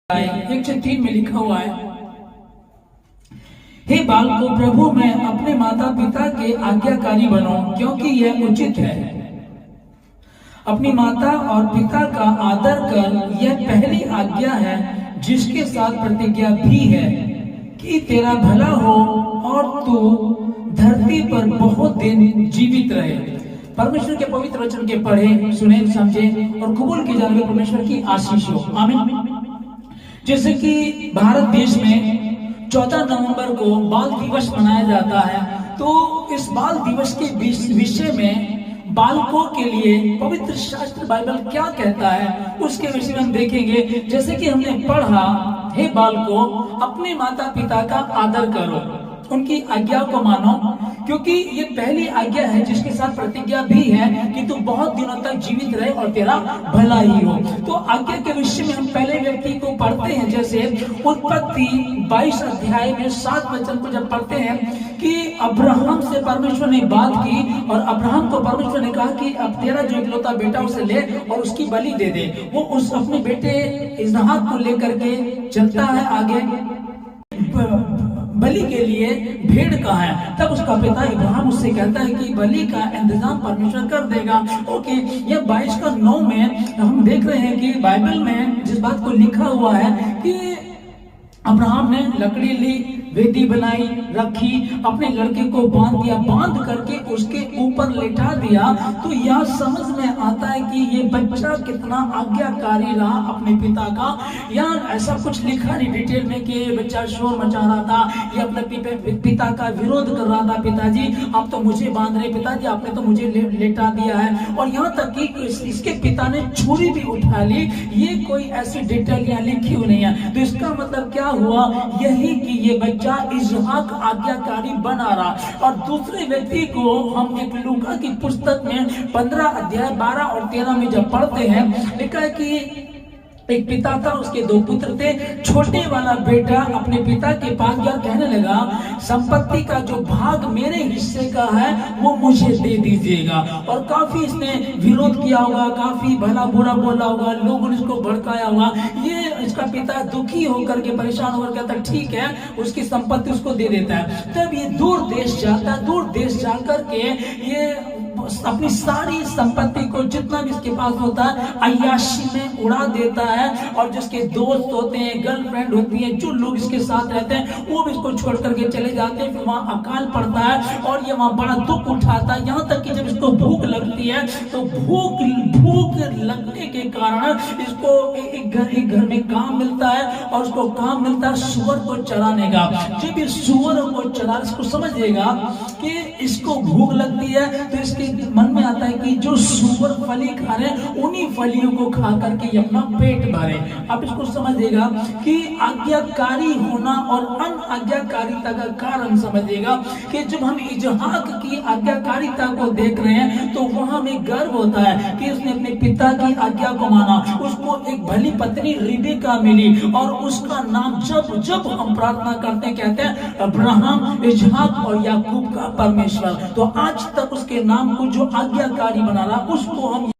1:3 में लिखा हुआ है, हे बालकों, प्रभु में अपने माता पिता के आज्ञाकारी बनो, क्योंकि यह उचित है। अपनी माता और पिता का आदर कर, यह पहली आज्ञा है, जिसके साथ प्रतिज्ञा भी है कि तेरा भला हो और तू धरती पर बहुत दिन जीवित रहे। परमेश्वर के पवित्र वचन के पढ़े, सुने, समझे और कबूल की जाने परमेश्वर की आशीष हो, आमीन। जैसे कि भारत देश में 14 नवंबर को बाल दिवस मनाया जाता है, तो इस बाल दिवस के विषय में बालकों के लिए पवित्र शास्त्र बाइबल क्या कहता है, उसके विषय में हम देखेंगे। जैसे कि हमने पढ़ा, हे बालकों, अपने माता पिता का आदर करो, उनकी आज्ञा को मानो, क्योंकि ये पहली आज्ञा है जिसके साथ प्रतिज्ञा भी है कि तू बहुत दिनों तक जीवित रहे और तेरा भला ही हो। तो आज्ञा के विषय में हम पहले व्यक्ति को पढ़ते हैं, जैसे उत्पत्ति 22 अध्याय में 7 वचन को जब पढ़ते हैं कि अब्राहम से परमेश्वर ने बात की और अब्राहम को परमेश्वर ने कहा कि अब तेरा जो इकलौता बेटा उसे ले और उसकी बलि दे दे। वो उस अपने बेटे इसहाक को लेकर के चलता है आगे, बलि के लिए भेड़ का है। तब उसका पिता इब्राहिम उससे कहता है कि बलि का इंतजाम परमेश्वर कर देगा। ओके, ये 22:9 में हम देख रहे हैं कि बाइबल में जिस बात को लिखा हुआ है कि अब्राहम ने लकड़ी ली, वेदी बनाई, रखी, अपने लड़के को बांध दिया, बांध करके उसके ऊपर लेटा दिया। तो यह समझ में आता है कि ये बच्चा कितना आज्ञाकारी रहा अपने पिता का। यार ऐसा कुछ लिखा नहीं डिटेल में कि ये बच्चा शोर मचा रहा था, ये अपने पिता का विरोध कर रहा था, पिताजी आप तो मुझे बांध रहे, पिताजी आपने तो मुझे लेटा दिया है। और यहाँ तक कि इसके पिता ने छुरी भी उठा ली। ये कोई ऐसी डिटेल यहाँ लिखी हुई नहीं है। तो इसका मतलब क्या हुआ, यही कि ये बच्चा इसहाक आज्ञाकारी बना रहा। और दूसरे व्यक्ति को हम एक लूका की पुस्तक में 15 अध्याय 12 और 13 में जब पढ़ते हैं, लिखा है कि एक पिता था, उसके 2 पुत्र थे। छोटे वाला बेटा अपने पिता के पास गया, कहने लगा संपत्ति का जो भाग मेरे हिस्से का है वो मुझे दे दीजिएगा। और काफी इसने विरोध किया होगा, काफी भला बुरा बोला होगा, लोगों ने इसको भड़काया होगा। ये इसका पिता दुखी होकर के, परेशान होकर कहता ठीक है, उसकी संपत्ति उसको दे देता है। तब ये दूर देश जाता है, दूर देश जाकर के ये अपनी सारी संपत्ति को जितना भी इसके पास होता है अय्याशी में उड़ा देता है। और जिसके दोस्त होते हैं, गर्लफ्रेंड होती है, जो लोग इसके साथ रहते हैं, वो भी इसको छोड़ करके चले जाते हैं। फिर वहां अकाल पड़ता है और ये वहां बड़ा दुख उठाता है। यहाँ तक कि जब इसको भूख लगती है तो भूख लगने के कारण इसको एक घर में काम मिलता है और उसको काम मिलता है सूअर को चराने का। जब ये सूअर को चरा, इसको समझिएगा कि इसको भूख लगती है तो इसके मन में आता है कि जो सूअर फली खा रहे हैं उन्हीं फलियों को खा करके ये अपना पेट भरे। आप इसको समझिएगा कि आज्ञाकारी होना और अनाज्ञाकारिता का कारण समझिएगा कि जब हम इसहाक की आज्ञाकारिता को देख रहे हैं तो वहां हमें गर्व होता है कि उसने अपने पिता की आज्ञा को माना। उसको एक भली पत्नी रिबेका मिली और उसका नाम जब जब हम प्रार्थना करते हैं कहते हैं अब्राहम, इसहाक और याकूब का परमेश्वर। तो आज तक उसके नाम को जो आज्ञाकारी बना रहा उसको हम